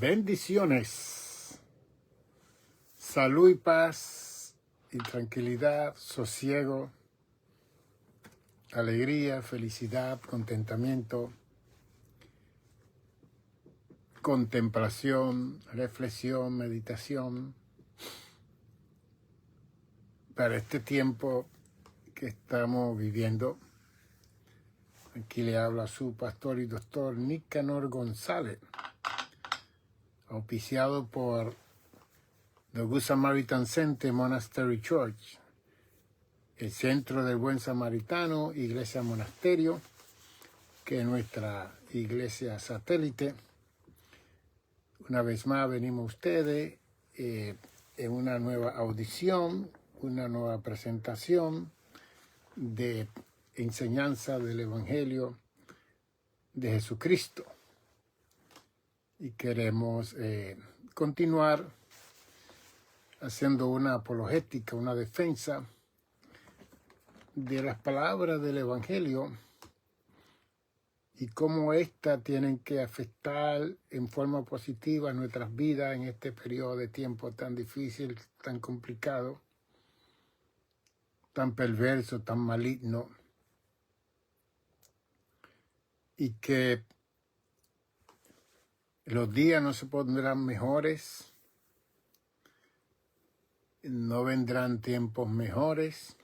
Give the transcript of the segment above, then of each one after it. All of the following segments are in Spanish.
Bendiciones, salud y paz y tranquilidad, sosiego, alegría, felicidad, contentamiento, contemplación, reflexión, meditación para este tiempo que estamos viviendo. Aquí le habla su pastor y doctor Nicanor González, auspiciado por The Good Samaritan Center Monastery Church, el Centro del Buen Samaritano, Iglesia Monasterio, que es nuestra iglesia satélite. Una vez más venimos a ustedes en una nueva audición, una nueva presentación de enseñanza del Evangelio de Jesucristo. Y queremos continuar haciendo una apologética, una defensa de las palabras del Evangelio y cómo éstas tienen que afectar en forma positiva nuestras vidas en este periodo de tiempo tan difícil, tan complicado, tan perverso, tan maligno, y que los días no se pondrán mejores, no vendrán tiempos mejores.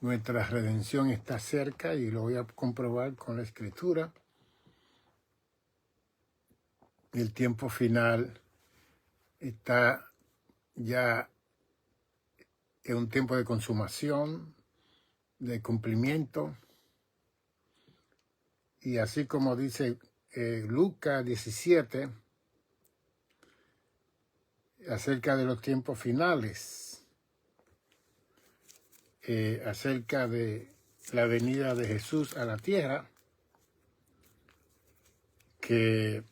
Nuestra redención está cerca y lo voy a comprobar con la Escritura. El tiempo final está ya en un tiempo de consumación, de cumplimiento. Y así como dice Lucas 17, acerca de los tiempos finales, acerca de la venida de Jesús a la tierra, que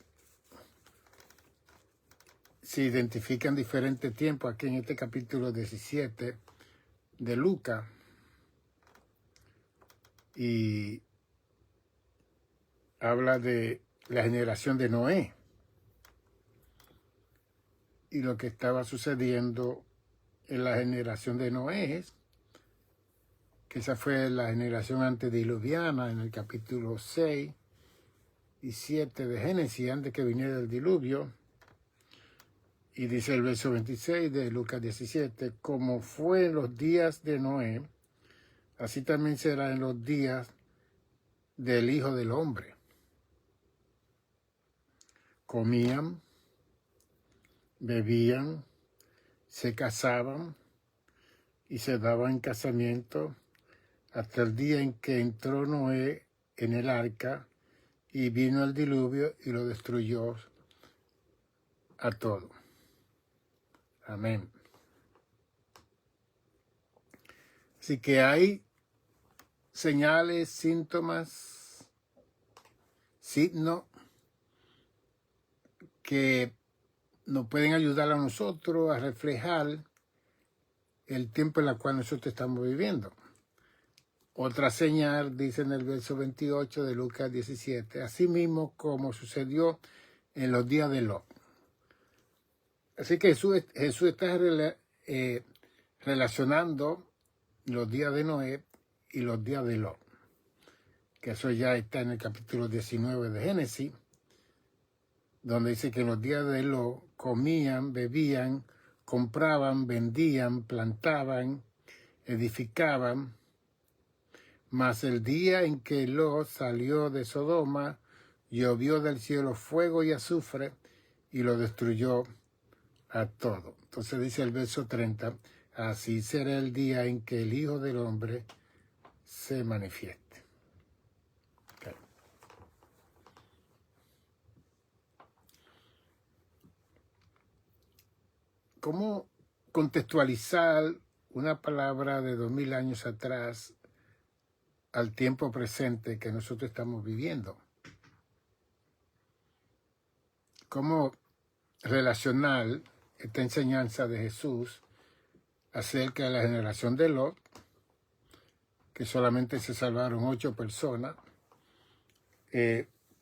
se identifican diferentes tiempos aquí en este capítulo 17 de Lucas, y habla de la generación de Noé y lo que estaba sucediendo en la generación de Noé, que esa fue la generación antediluviana en el capítulo 6 y 7 de Génesis, antes que viniera el diluvio. Y dice el verso 26 de Lucas 17, como fue en los días de Noé, así también será en los días del Hijo del Hombre. Comían, bebían, se casaban y se daban en casamiento hasta el día en que entró Noé en el arca y vino el diluvio y lo destruyó a todo. Amén. Así que hay señales, síntomas, signos que nos pueden ayudar a nosotros a reflejar el tiempo en el cual nosotros estamos viviendo. Otra señal, dice en el verso 28 de Lucas 17, así mismo como sucedió en los días de Lot. Así que Jesús está relacionando los días de Noé y los días de Lot, que eso ya está en el capítulo 19 de Génesis, donde dice que en los días de Lot comían, bebían, compraban, vendían, plantaban, edificaban, mas el día en que Lot salió de Sodoma, llovió del cielo fuego y azufre y lo destruyó a todo. Entonces dice el verso 30, así será el día en que el Hijo del Hombre se manifieste. Okay. ¿Cómo contextualizar una palabra de 2000 años atrás al tiempo presente que nosotros estamos viviendo? ¿Cómo relacionar esta enseñanza de Jesús acerca de la generación de Lot, que solamente se salvaron 8 personas,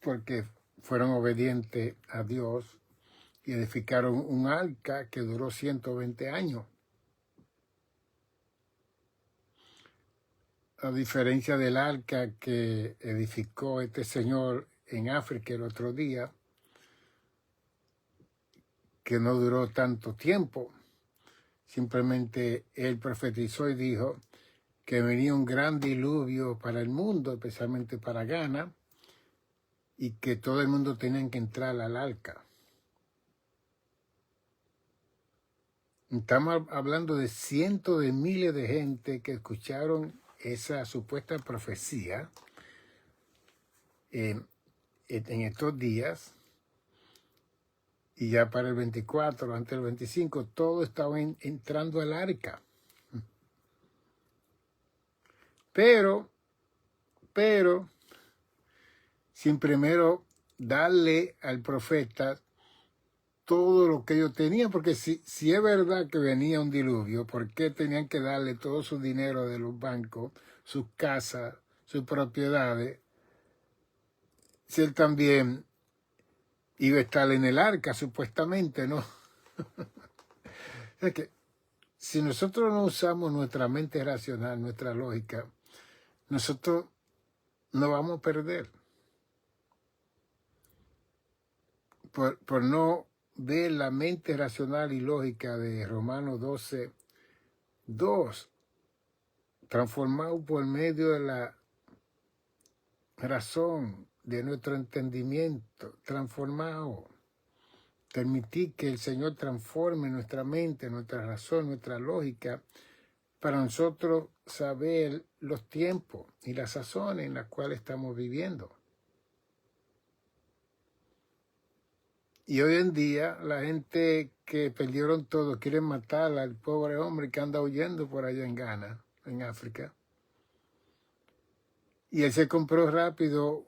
porque fueron obedientes a Dios y edificaron un arca que duró 120 años. A diferencia del arca que edificó este señor en África el otro día, que no duró tanto tiempo, simplemente él profetizó y dijo que venía un gran diluvio para el mundo, especialmente para Ghana, y que todo el mundo tenía que entrar al arca. Estamos hablando de cientos de miles de gente que escucharon esa supuesta profecía en estos días, y ya para el 24, antes del 25, todos estaban entrando al arca. Pero, sin primero darle al profeta todo lo que ellos tenían, porque si es verdad que venía un diluvio, ¿por qué tenían que darle todo su dinero de los bancos, sus casas, sus propiedades, si él también iba a estar en el arca, supuestamente, ¿no? Es que si nosotros no usamos nuestra mente racional, nuestra lógica, nosotros nos vamos a perder. Por no ver la mente racional y lógica de Romanos 12:2, transformado por medio de la razón, de nuestro entendimiento, transformado. Permitir que el Señor transforme nuestra mente, nuestra razón, nuestra lógica, para nosotros saber los tiempos y las sazones en las cuales estamos viviendo. Y hoy en día la gente que perdieron todo quiere matar al pobre hombre que anda huyendo por allá en Ghana, en África. Y él se compró rápido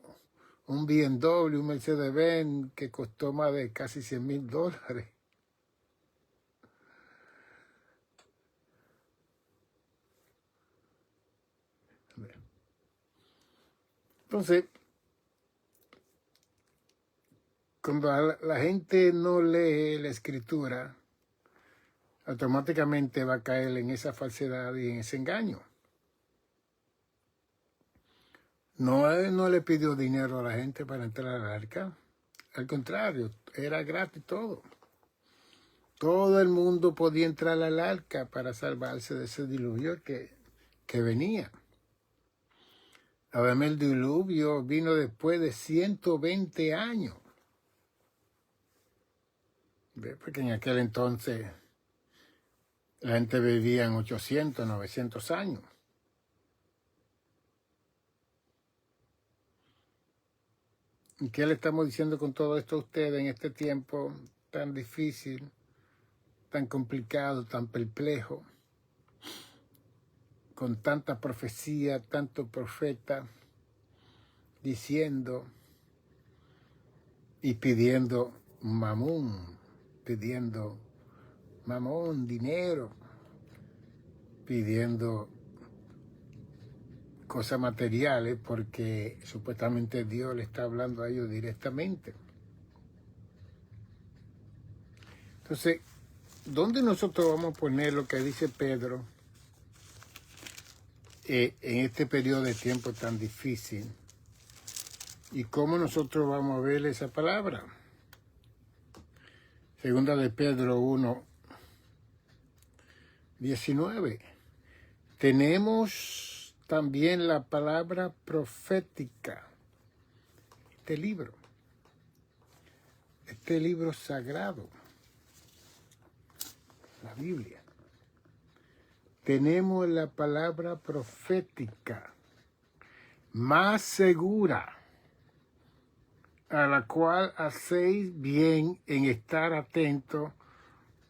un BMW, un Mercedes-Benz que costó más de casi $100,000. Entonces, cuando la gente no lee la escritura, automáticamente va a caer en esa falsedad y en ese engaño. No, él no le pidió dinero a la gente para entrar al arca. Al contrario, era gratis todo. Todo el mundo podía entrar al arca para salvarse de ese diluvio que venía. Además, el diluvio vino después de 120 años. Porque en aquel entonces la gente vivía en 800, 900 años. ¿Y qué le estamos diciendo con todo esto a ustedes en este tiempo tan difícil, tan complicado, tan perplejo, con tanta profecía, tanto profeta diciendo y pidiendo mamón, dinero, pidiendo cosas materiales porque supuestamente Dios le está hablando a ellos directamente? Entonces, ¿dónde nosotros vamos a poner lo que dice Pedro en este periodo de tiempo tan difícil? ¿Y cómo nosotros vamos a ver esa palabra? Segunda de Pedro 1:19. Tenemos también la palabra profética. Este libro sagrado, la Biblia. Tenemos la palabra profética más segura, a la cual hacéis bien en estar atentos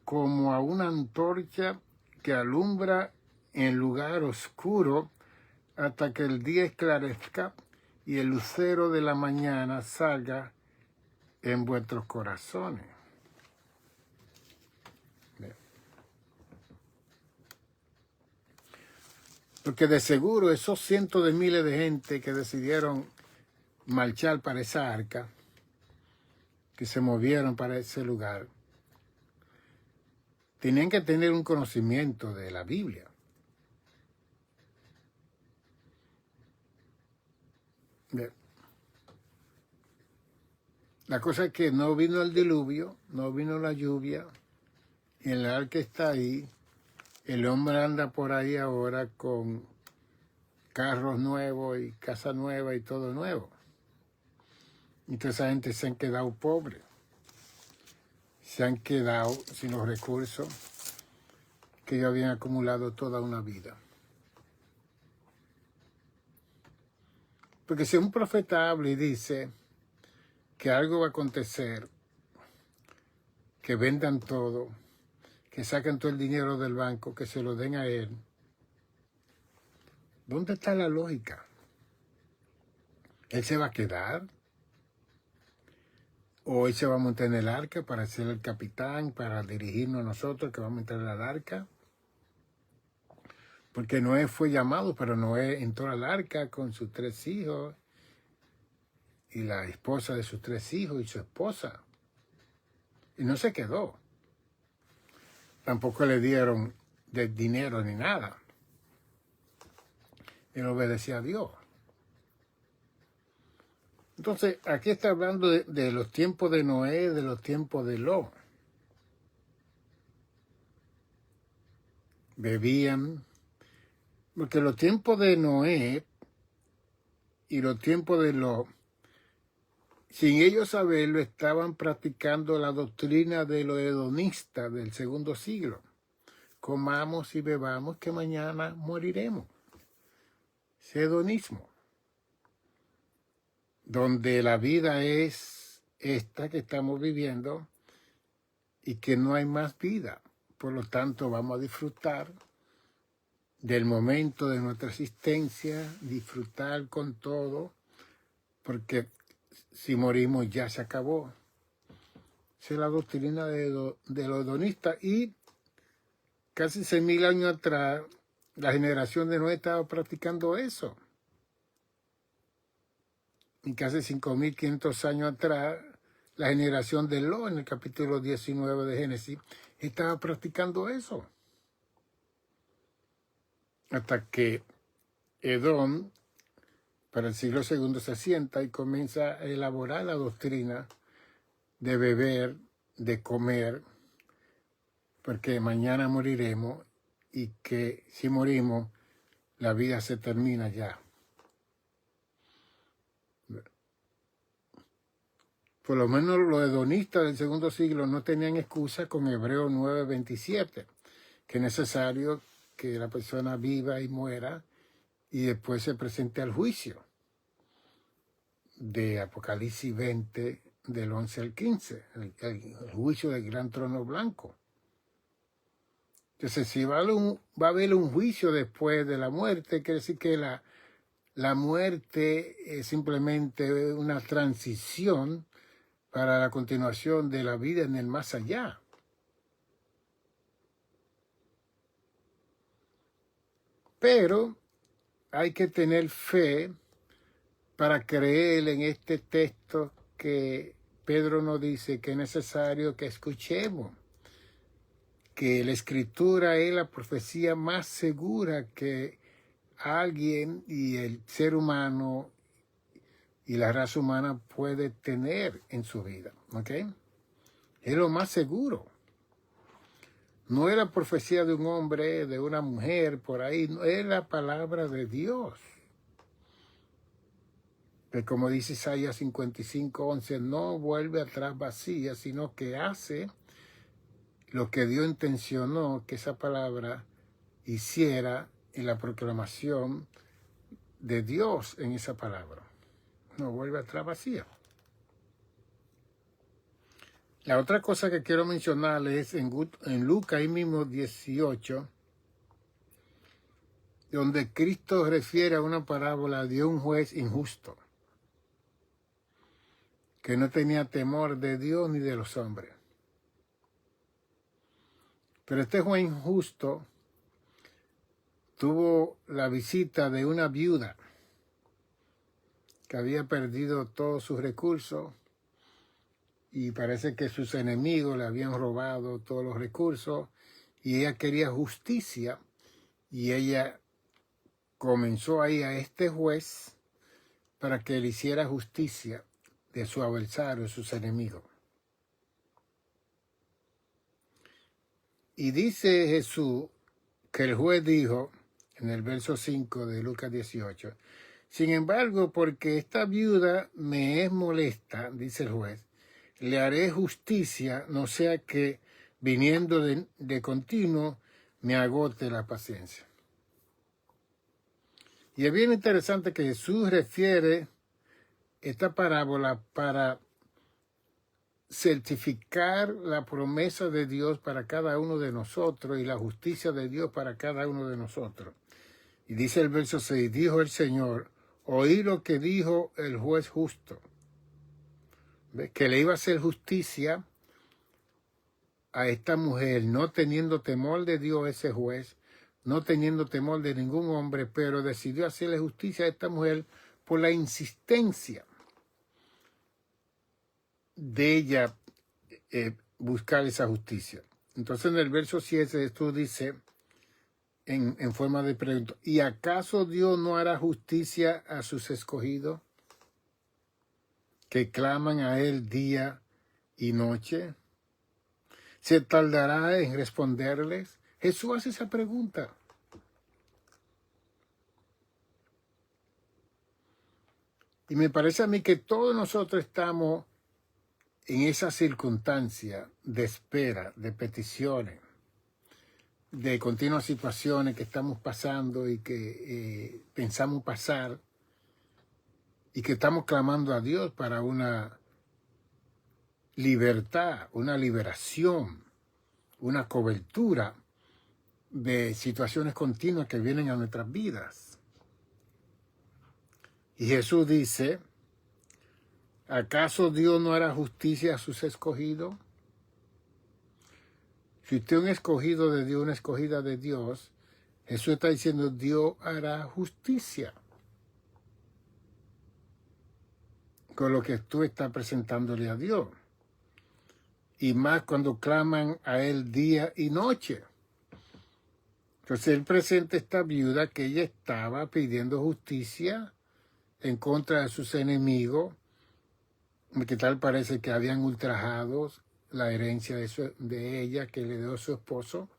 como a una antorcha que alumbra en lugar oscuro hasta que el día esclarezca y el lucero de la mañana salga en vuestros corazones. Porque de seguro esos cientos de miles de gente que decidieron marchar para esa arca, que se movieron para ese lugar tenían que tener un conocimiento de la Biblia. La cosa es que no vino el diluvio, no vino la lluvia, y el arca está ahí. El hombre anda por ahí ahora con carros nuevos y casa nueva y todo nuevo. Y toda esa gente se han quedado pobres. Se han quedado sin los recursos que ellos habían acumulado toda una vida. Porque si un profeta habla y dice que algo va a acontecer, que vendan todo, que saquen todo el dinero del banco, que se lo den a él, ¿dónde está la lógica? ¿Él se va a quedar? ¿O él se va a montar en el arca para ser el capitán, para dirigirnos a nosotros que vamos a entrar al arca? Porque Noé fue llamado, pero Noé entró al arca con sus 3 hijos y la esposa de sus 3 hijos y su esposa. Y no se quedó. Tampoco le dieron de dinero ni nada. Él obedecía a Dios. Entonces, aquí está hablando de los tiempos de Noé, de los tiempos de Lot. Bebían, porque los tiempos de Noé y los tiempos de Lot, sin ellos saberlo, estaban practicando la doctrina de los hedonistas del 2.º siglo. Comamos y bebamos que mañana moriremos. Ese hedonismo, donde la vida es esta que estamos viviendo y que no hay más vida. Por lo tanto, vamos a disfrutar del momento de nuestra existencia, disfrutar con todo, porque si morimos ya se acabó. Esa es la doctrina de los hedonistas. Y casi 6.000 años atrás, la generación de Noé estaba practicando eso. Y casi 5.500 años atrás, la generación de Lot, en el capítulo 19 de Génesis, estaba practicando eso. Hasta que Edom, para el siglo II, se sienta y comienza a elaborar la doctrina de beber, de comer, porque mañana moriremos y que si morimos, la vida se termina ya. Por lo menos los hedonistas del 2.º siglo no tenían excusa con Hebreos 9:27, que es necesario que la persona viva y muera y después se presente al juicio, de Apocalipsis 20, del 11 al 15, el juicio del gran trono blanco. Entonces, si va a haber un juicio después de la muerte, quiere decir que la muerte es simplemente una transición para la continuación de la vida en el más allá. Pero hay que tener fe para creer en este texto que Pedro nos dice que es necesario que escuchemos, que la Escritura es la profecía más segura que alguien y el ser humano y la raza humana puede tener en su vida, ¿ok? Es lo más seguro. No es la profecía de un hombre, de una mujer, por ahí, no, es la palabra de Dios. Que como dice Isaías 55:11, no vuelve atrás vacía, sino que hace lo que Dios intencionó que esa palabra hiciera en la proclamación de Dios en esa palabra. No vuelve atrás vacía. La otra cosa que quiero mencionarles es en Lucas ahí mismo 18, donde Cristo refiere a una parábola de un juez injusto, que no tenía temor de Dios ni de los hombres. Pero este juez injusto tuvo la visita de una viuda que había perdido todos sus recursos y parece que sus enemigos le habían robado todos los recursos y ella quería justicia y ella comenzó a ir a este juez para que le hiciera justicia de su adversario, sus enemigos. Y dice Jesús que el juez dijo, en el verso 5 de Lucas 18, sin embargo, porque esta viuda me es molesta, dice el juez, le haré justicia, no sea que viniendo de continuo me agote la paciencia. Y es bien interesante que Jesús refiere esta parábola para certificar la promesa de Dios para cada uno de nosotros y la justicia de Dios para cada uno de nosotros. Y dice el verso 6, dijo el Señor, oí lo que dijo el juez justo, ¿ves? Que le iba a hacer justicia a esta mujer, no teniendo temor de Dios ese juez, no teniendo temor de ningún hombre, pero decidió hacerle justicia a esta mujer por la insistencia de ella buscar esa justicia. Entonces en el verso 7 esto dice en forma de pregunta, ¿y acaso Dios no hará justicia a sus escogidos que claman a Él día y noche? ¿Se tardará en responderles? Jesús hace esa pregunta. Y me parece a mí que todos nosotros estamos en esa circunstancia de espera, de peticiones, de continuas situaciones que estamos pasando y que pensamos pasar y que estamos clamando a Dios para una libertad, una liberación, una cobertura de situaciones continuas que vienen a nuestras vidas. Y Jesús dice, ¿acaso Dios no hará justicia a sus escogidos? Si usted es un escogido de Dios, una escogida de Dios, Jesús está diciendo, Dios hará justicia con lo que tú estás presentándole a Dios. Y más cuando claman a Él día y noche. Entonces Él presenta a esta viuda que ella estaba pidiendo justicia en contra de sus enemigos, que tal parece que habían ultrajado la herencia de ella que le dio su esposo,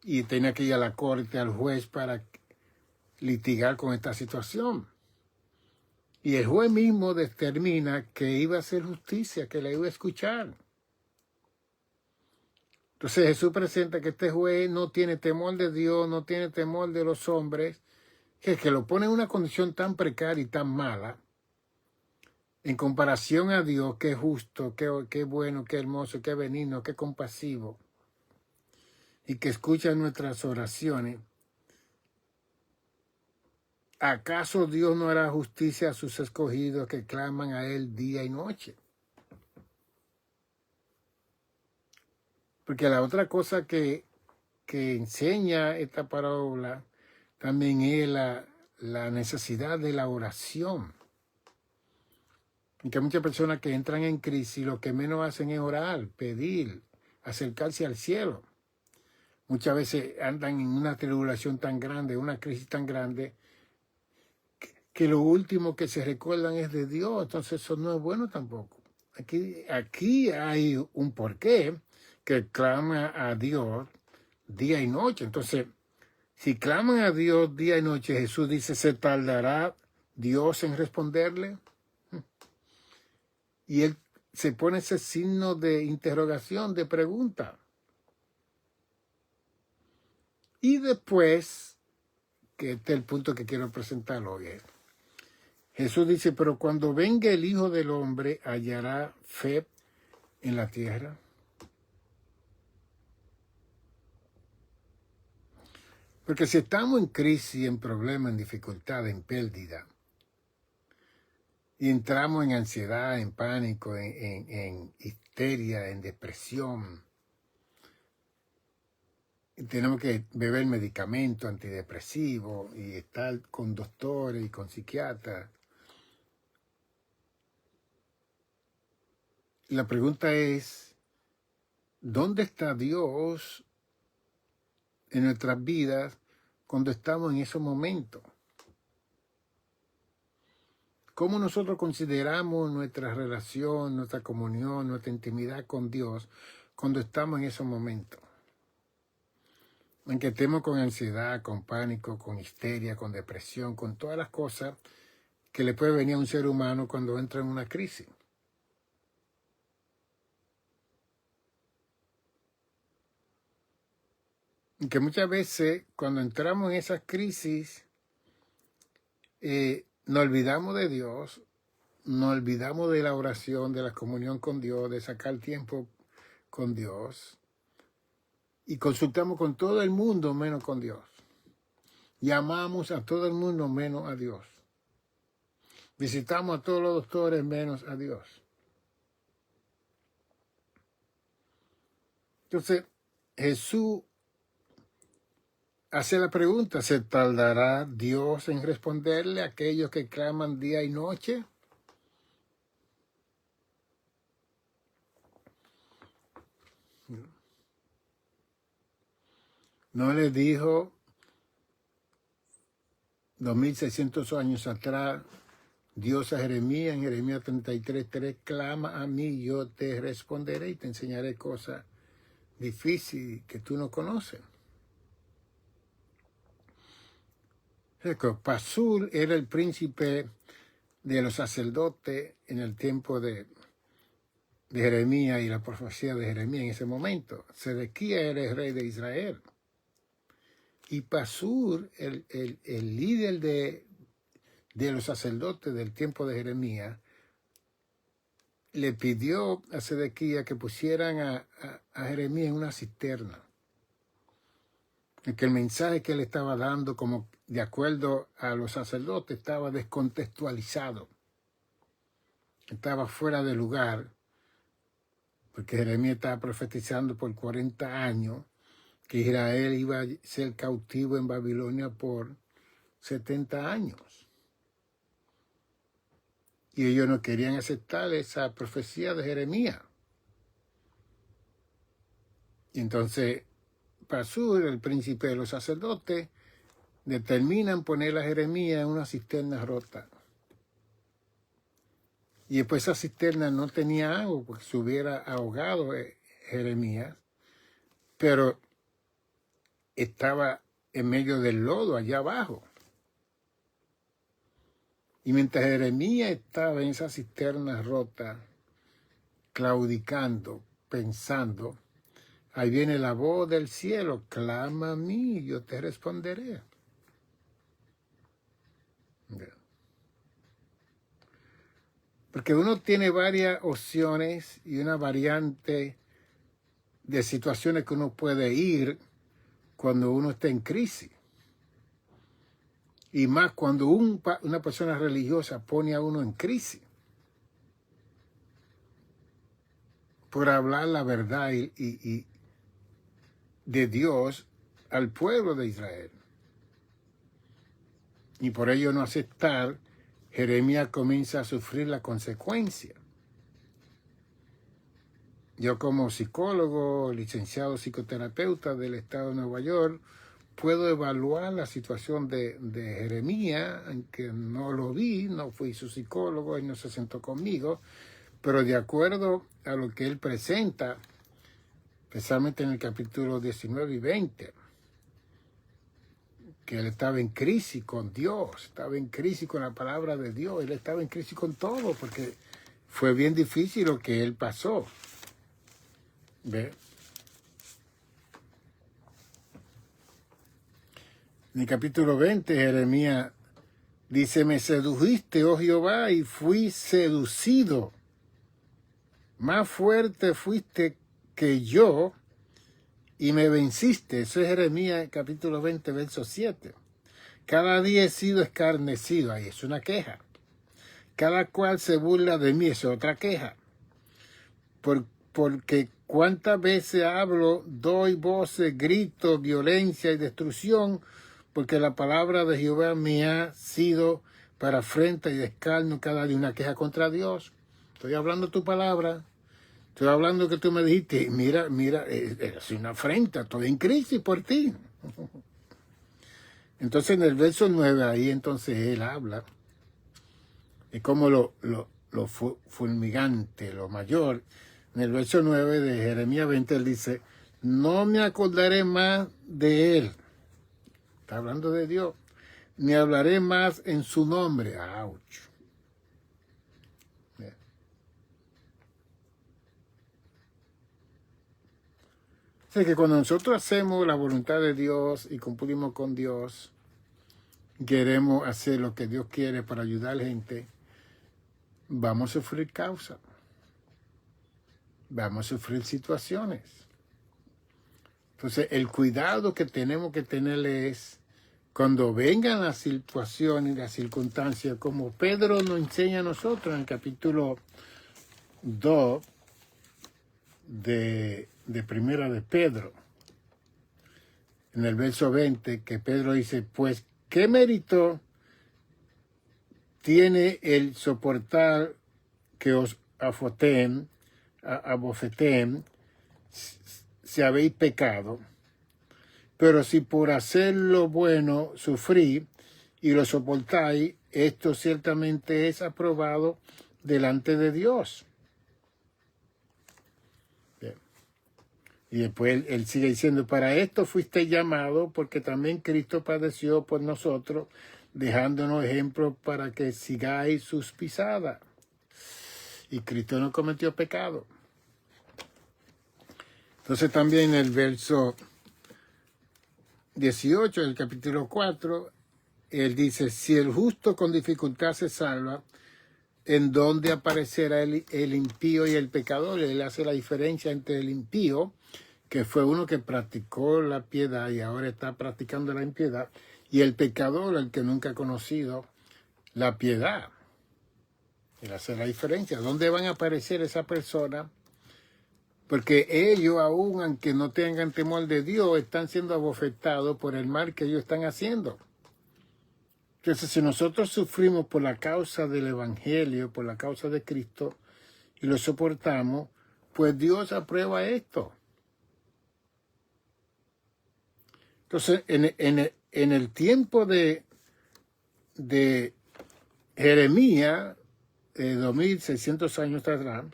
y tenía que ir a la corte, al juez, para litigar con esta situación. Y el juez mismo determina que iba a hacer justicia, que la iba a escuchar. Entonces Jesús presenta que este juez no tiene temor de Dios, no tiene temor de los hombres, que lo pone en una condición tan precaria y tan mala, en comparación a Dios, que es justo, que bueno, que hermoso, que benigno, que compasivo, y que escucha nuestras oraciones. ¿Acaso Dios no hará justicia a sus escogidos que claman a Él día y noche? Porque la otra cosa que enseña esta parábola también es la necesidad de la oración. Y que hay muchas personas que entran en crisis, lo que menos hacen es orar, pedir, acercarse al cielo. Muchas veces andan en una tribulación tan grande, una crisis tan grande, que lo último que se recuerdan es de Dios. Entonces eso no es bueno tampoco. Aquí hay un porqué que clama a Dios día y noche. Entonces, si claman a Dios día y noche, Jesús dice, ¿se tardará Dios en responderle? Y Él se pone ese signo de interrogación, de pregunta. Y después, que este es el punto que quiero presentar hoy, Jesús dice, pero cuando venga el Hijo del Hombre, ¿hallará fe en la tierra? Porque si estamos en crisis, en problemas, en dificultad, en pérdida, y entramos en ansiedad, en pánico, en histeria, en depresión, y tenemos que beber medicamentos antidepresivos y estar con doctores y con psiquiatras, La pregunta es, ¿dónde está Dios en nuestras vidas cuando estamos en esos momentos? ¿Cómo nosotros consideramos nuestra relación, nuestra comunión, nuestra intimidad con Dios cuando estamos en esos momentos? En que estemos con ansiedad, con pánico, con histeria, con depresión, con todas las cosas que le puede venir a un ser humano cuando entra en una crisis. Y que muchas veces cuando entramos en esas crisis, nos olvidamos de Dios, nos olvidamos de la oración, de la comunión con Dios, de sacar tiempo con Dios, y consultamos con todo el mundo menos con Dios. Llamamos a todo el mundo menos a Dios. Visitamos a todos los doctores menos a Dios. Entonces, Jesús hace la pregunta, ¿se tardará Dios en responderle a aquellos que claman día y noche? ¿No le dijo 2600 años atrás Dios a Jeremías, en Jeremías 33:3, clama a mí, yo te responderé y te enseñaré cosas difíciles que tú no conoces? Pasur era el príncipe de los sacerdotes en el tiempo de Jeremías y la profecía de Jeremías en ese momento. Sedequías era el rey de Israel. Y Pasur, el líder de los sacerdotes del tiempo de Jeremías, le pidió a Sedequías que pusieran a Jeremías en una cisterna. Que el mensaje que él estaba dando, como de acuerdo a los sacerdotes, estaba descontextualizado. Estaba fuera de lugar, porque Jeremías estaba profetizando por 40 años que Israel iba a ser cautivo en Babilonia por 70 años. Y ellos no querían aceptar esa profecía de Jeremías. Y entonces Pasur, el príncipe de los sacerdotes, determinan poner a Jeremías en una cisterna rota. Y después esa cisterna no tenía agua porque se hubiera ahogado Jeremías, pero estaba en medio del lodo allá abajo. Y mientras Jeremías estaba en esa cisterna rota, claudicando, pensando, ahí viene la voz del cielo, clama a mí, yo te responderé. Porque uno tiene varias opciones y una variante de situaciones que uno puede ir cuando uno está en crisis. Y más cuando una persona religiosa pone a uno en crisis por hablar la verdad y de Dios al pueblo de Israel. Y por ello no aceptar, Jeremías comienza a sufrir la consecuencia. Yo como psicólogo, licenciado psicoterapeuta del estado de Nueva York, puedo evaluar la situación de Jeremías, aunque no lo vi, no fui su psicólogo, él no se sentó conmigo, pero de acuerdo a lo que él presenta, especialmente en el capítulo 19 y 20, que él estaba en crisis con Dios, estaba en crisis con la palabra de Dios, él estaba en crisis con todo, porque fue bien difícil lo que él pasó. ¿Ve? En el capítulo 20, Jeremías dice, me sedujiste, oh Jehová, y fui seducido. Más fuerte fuiste que yo, y me venciste. Eso es Jeremías capítulo 20, verso 7. Cada día he sido escarnecido. Ahí es una queja. Cada cual se burla de mí. Eso es otra queja. Porque cuántas veces hablo, doy voces, gritos, violencia y destrucción, porque la palabra de Jehová me ha sido para afrenta y descarno cada día. Una queja contra Dios. Estoy hablando tu palabra. Estoy hablando que tú me dijiste, mira, es una afrenta, estoy en crisis por ti. Entonces en el verso 9, ahí entonces él habla, es como lo fulmigante, lo mayor. En el verso 9 de Jeremías 20, él dice, no me acordaré más de él. Está hablando de Dios. Ni hablaré más en su nombre. ¡Auch! Así que cuando nosotros hacemos la voluntad de Dios y cumplimos con Dios, queremos hacer lo que Dios quiere para ayudar a la gente, vamos a sufrir causa. Vamos a sufrir situaciones. Entonces, el cuidado que tenemos que tener es cuando vengan las situaciones, las circunstancias, como Pedro nos enseña a nosotros en el capítulo 2 de Primera de Pedro, en el verso 20, que Pedro dice, pues, ¿qué mérito tiene el soportar que os abofeteen si habéis pecado? Pero si por hacer lo bueno sufrís y lo soportáis, esto ciertamente es aprobado delante de Dios. Bien. Y después él sigue diciendo, para esto fuiste llamado, porque también Cristo padeció por nosotros, dejándonos ejemplo para que sigáis sus pisadas. Y Cristo no cometió pecado. Entonces también en el verso 18 del capítulo 4, él dice, si el justo con dificultad se salva, ¿en dónde aparecerá el impío y el pecador? Él hace la diferencia entre el impío, que fue uno que practicó la piedad y ahora está practicando la impiedad, y el pecador, el que nunca ha conocido la piedad. Él hace la diferencia. ¿Dónde van a aparecer esas personas? Porque ellos, aun aunque no tengan temor de Dios, están siendo abofetados por el mal que ellos están haciendo. Entonces, si nosotros sufrimos por la causa del Evangelio, por la causa de Cristo, y lo soportamos, pues Dios aprueba esto. Entonces, en el tiempo de Jeremías, 2600 años atrás,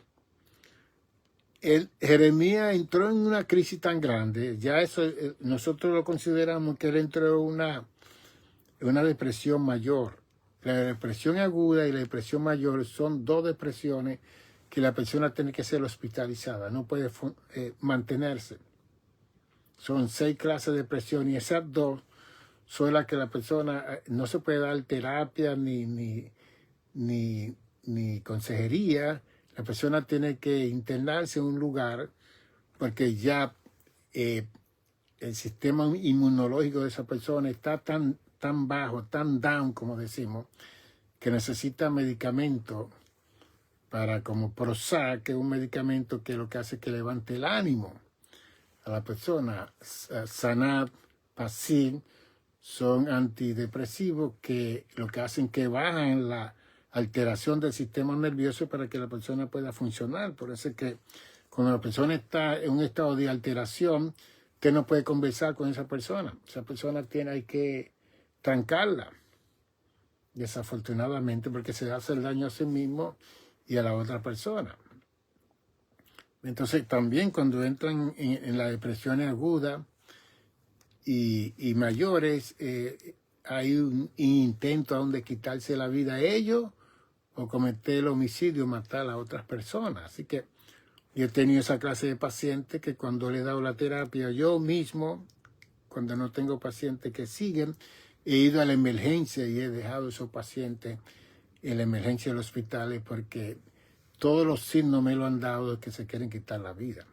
Jeremías entró en una crisis tan grande, ya eso nosotros lo consideramos que él entró en una depresión mayor. La depresión aguda y la depresión mayor son dos depresiones que la persona tiene que ser hospitalizada, no puede mantenerse. Son 6 clases de depresión y esas dos son las que la persona no se puede dar terapia ni consejería. La persona tiene que internarse en un lugar porque ya el sistema inmunológico de esa persona está tan bajo, tan down, como decimos, que necesita medicamento para, como Prozac, que es un medicamento que lo que hace es que levante el ánimo a la persona. Sanat, Pacil, son antidepresivos que lo que hacen que bajan la alteración del sistema nervioso para que la persona pueda funcionar. Por eso es que cuando la persona está en un estado de alteración, usted no puede conversar con esa persona. Esa persona hay que trancarla, desafortunadamente, porque se hace el daño a sí mismo y a la otra persona. Entonces también cuando entran en la depresión aguda y mayores, hay un intento aún de quitarse la vida a ellos o cometer el homicidio, matar a otras personas. Así que yo he tenido esa clase de pacientes que cuando le he dado la terapia yo mismo, cuando no tengo pacientes que siguen, he ido a la emergencia y he dejado a esos pacientes en la emergencia del hospital porque todos los signos me lo han dado de que se quieren quitar la vida.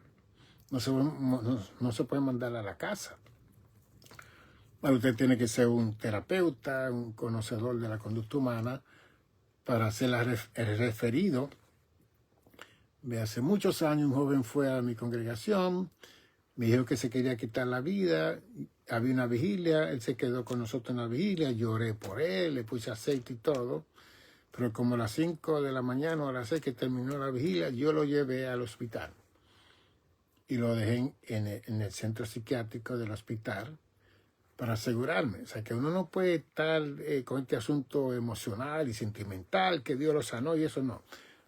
No se puede mandar a la casa. Bueno, usted tiene que ser un terapeuta, un conocedor de la conducta humana para hacer el referido. Hace muchos años un joven fue a mi congregación, me dijo que se quería quitar la vida, había una vigilia, él se quedó con nosotros en la vigilia, lloré por él, le puse aceite y todo, pero como a las 5 de la mañana o a las 6 que terminó la vigilia, yo lo llevé al hospital. y lo dejé en el centro psiquiátrico del hospital para asegurarme. O sea, que uno no puede estar con este asunto emocional y sentimental, que Dios lo sanó y eso no.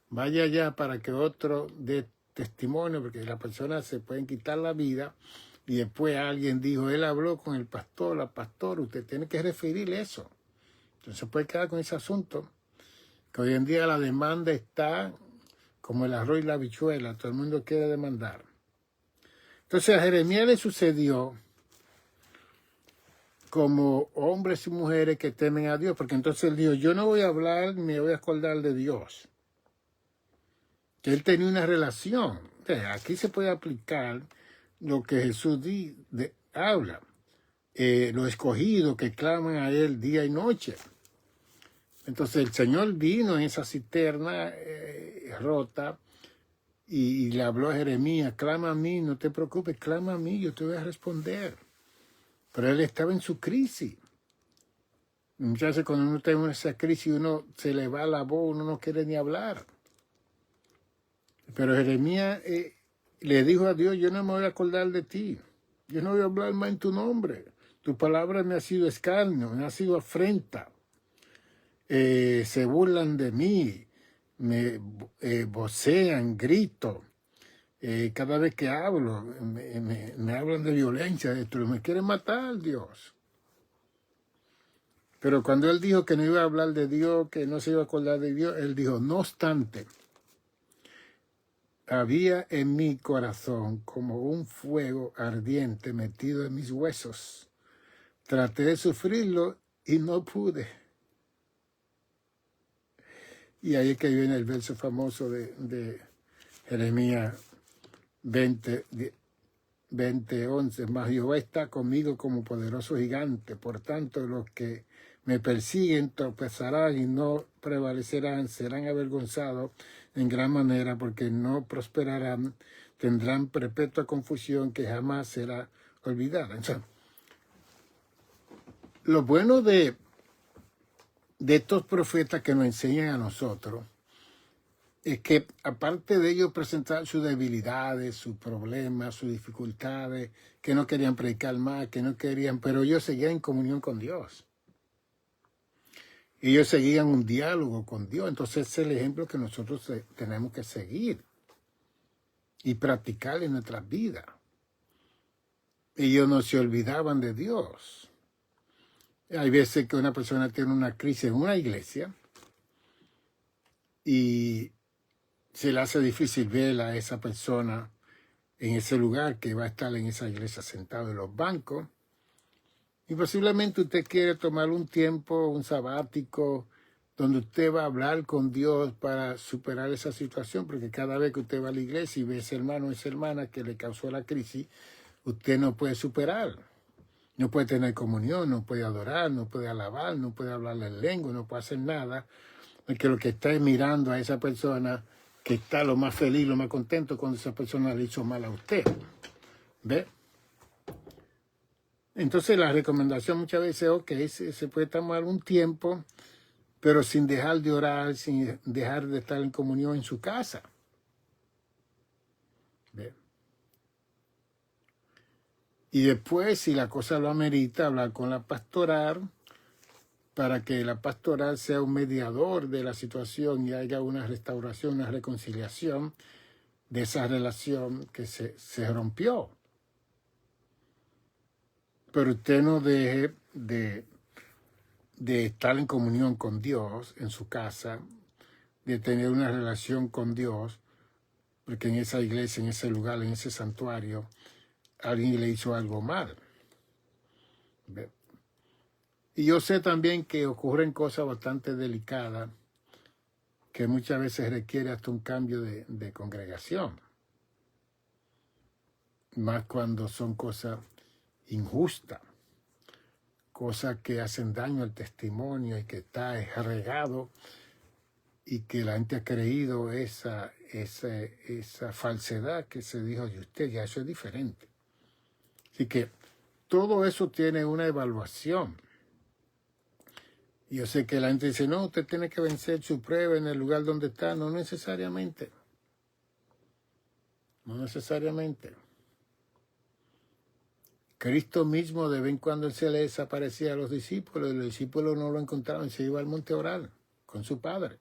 Vaya allá para que otro dé testimonio, porque la persona se puede quitar la vida y después alguien dijo, él habló con el pastor, la pastora, usted tiene que referirle eso. Entonces puede quedar con ese asunto, que hoy en día la demanda está como el arroz y la habichuela, todo el mundo quiere demandar. Entonces a Jeremías le sucedió como hombres y mujeres que temen a Dios, porque entonces él dijo, yo no voy a hablar ni me voy a acordar de Dios. Que él tenía una relación. Aquí se puede aplicar lo que Jesús habla. Los escogidos que claman a él día y noche. Entonces el Señor vino en esa cisterna rota y le habló a Jeremías, clama a mí, no te preocupes, clama a mí, yo te voy a responder. Pero él estaba en su crisis. Muchas veces cuando uno está en esa crisis, uno se le va la voz, uno no quiere ni hablar. Pero Jeremías le dijo a Dios, yo no me voy a acordar de ti. Yo no voy a hablar más en tu nombre. Tu palabra me ha sido escarnio, me ha sido afrenta. Se burlan de mí, me vocean, grito. Cada vez que hablo, me hablan de violencia, de esto, me quieren matar, Dios. Pero cuando él dijo que no iba a hablar de Dios, que no se iba a acordar de Dios, él dijo, no obstante, había en mi corazón como un fuego ardiente metido en mis huesos. Traté de sufrirlo y no pude. Y ahí es que viene el verso famoso de Jeremías 20:11. Mas Jehová está conmigo como poderoso gigante. Por tanto, los que me persiguen tropezarán y no prevalecerán, serán avergonzados en gran manera, porque no prosperarán, tendrán perpetua confusión que jamás será olvidada. Entonces, lo bueno de estos profetas que nos enseñan a nosotros es que, aparte de ellos presentar sus debilidades, sus problemas, sus dificultades, que no querían predicar más, que no querían, pero ellos seguían en comunión con Dios. Ellos seguían un diálogo con Dios. Entonces ese es el ejemplo que nosotros tenemos que seguir y practicar en nuestras vidas. Ellos no se olvidaban de Dios. Hay veces que una persona tiene una crisis en una iglesia y se le hace difícil ver a esa persona en ese lugar que va a estar en esa iglesia sentado en los bancos. Y posiblemente usted quiere tomar un tiempo, un sabático, donde usted va a hablar con Dios para superar esa situación, porque cada vez que usted va a la iglesia y ve a ese hermano o esa hermana que le causó la crisis, usted no puede superar. No puede tener comunión, no puede adorar, no puede alabar, no puede hablarle en lengua, no puede hacer nada, porque lo que está es mirando a esa persona que está lo más feliz, lo más contento cuando esa persona le hizo mal a usted. ¿Ve? Entonces la recomendación muchas veces, ok, se puede tomar un tiempo, pero sin dejar de orar, sin dejar de estar en comunión en su casa. ¿Ve? Y después, si la cosa lo amerita, hablar con la pastoral para que la pastoral sea un mediador de la situación y haya una restauración, una reconciliación de esa relación que se rompió. Pero usted no deje de estar en comunión con Dios en su casa, de tener una relación con Dios, porque en esa iglesia, en ese lugar, en ese santuario, alguien le hizo algo mal. ¿Ve? Y yo sé también que ocurren cosas bastante delicadas que muchas veces requiere hasta un cambio de congregación. Más cuando son cosas injustas, cosas que hacen daño al testimonio y que está regado y que la gente ha creído esa falsedad que se dijo de usted, ya eso es diferente. Así que todo eso tiene una evaluación. Yo sé que la gente dice, no, usted tiene que vencer su prueba en el lugar donde está. No necesariamente. No necesariamente. Cristo mismo de vez en cuando se le desaparecía a los discípulos y los discípulos no lo encontraban y se iba al monte a orar con su Padre.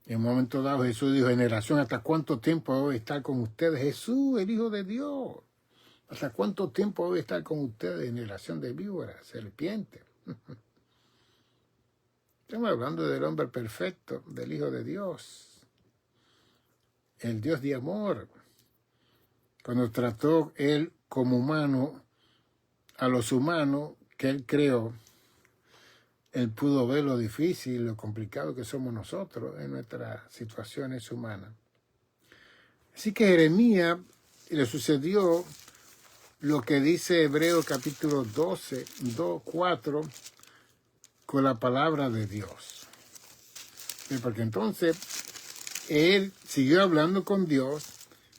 En un momento dado Jesús dijo, generación, ¿hasta cuánto tiempo voy a estar con ustedes? Jesús, el Hijo de Dios. ¿Hasta cuánto tiempo voy a estar con ustedes, generación de víboras, serpientes? Estamos hablando del hombre perfecto, del Hijo de Dios, el Dios de amor. Cuando trató Él como humano a los humanos que Él creó, Él pudo ver lo difícil, lo complicado que somos nosotros en nuestras situaciones humanas. Así que a Jeremías le sucedió lo que dice Hebreos capítulo 12, 4, con la palabra de Dios. Porque entonces él siguió hablando con Dios,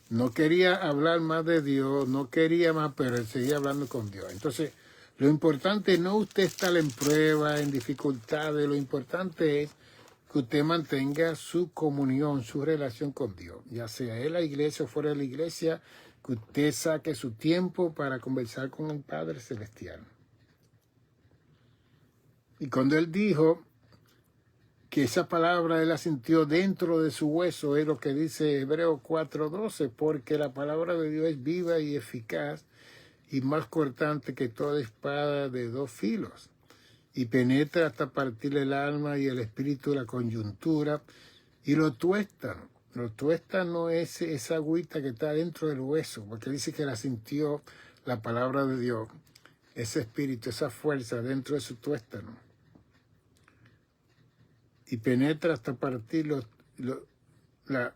no quería hablar más de Dios, no quería más, pero él seguía hablando con Dios. Entonces, lo importante no usted estar en prueba, en dificultades, lo importante es que usted mantenga su comunión, su relación con Dios, ya sea en la iglesia o fuera de la iglesia, que usted saque su tiempo para conversar con el Padre Celestial. Y cuando él dijo que esa palabra él la sintió dentro de su hueso, es lo que dice Hebreos 4:12, porque la palabra de Dios es viva y eficaz y más cortante que toda espada de 2 filos, y penetra hasta partir el alma y el espíritu, la coyuntura, y lo tuéstano. Lo tuéstano es esa agüita que está dentro del hueso, porque dice que la sintió la palabra de Dios, ese espíritu, esa fuerza dentro de su tuéstano. Y penetra hasta partir la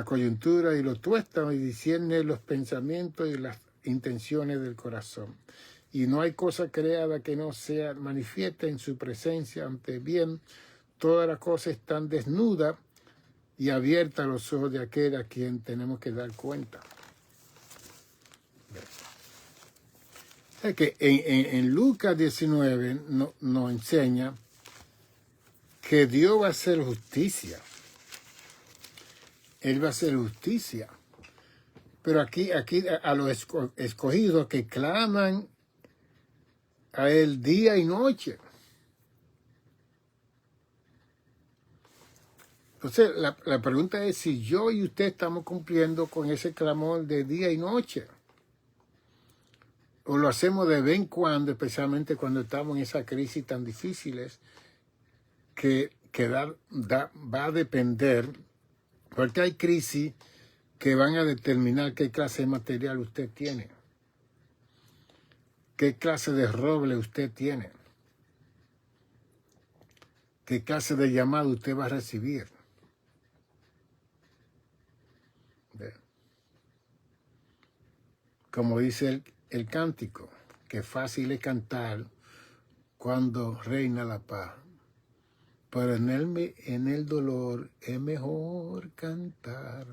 coyuntura y lo tuéstano y discierne los pensamientos y las intenciones del corazón. Y no hay cosa creada que no sea manifiesta en su presencia, ante bien, todas las cosas están desnudas y abiertas a los ojos de aquel a quien tenemos que dar cuenta. Es que en Lucas 19 nos enseña que Dios va a hacer justicia. Él va a hacer justicia. Pero aquí a los escogidos que claman a Él día y noche. Entonces, la pregunta es si yo y usted estamos cumpliendo con ese clamor de día y noche. O lo hacemos de vez en cuando, especialmente cuando estamos en esas crisis tan difíciles, que va a depender, porque hay crisis que van a determinar qué clase de material usted tiene, qué clase de roble usted tiene, qué clase de llamado usted va a recibir. Como dice el cántico, que fácil es cantar cuando reina la paz, pero en el dolor es mejor cantar.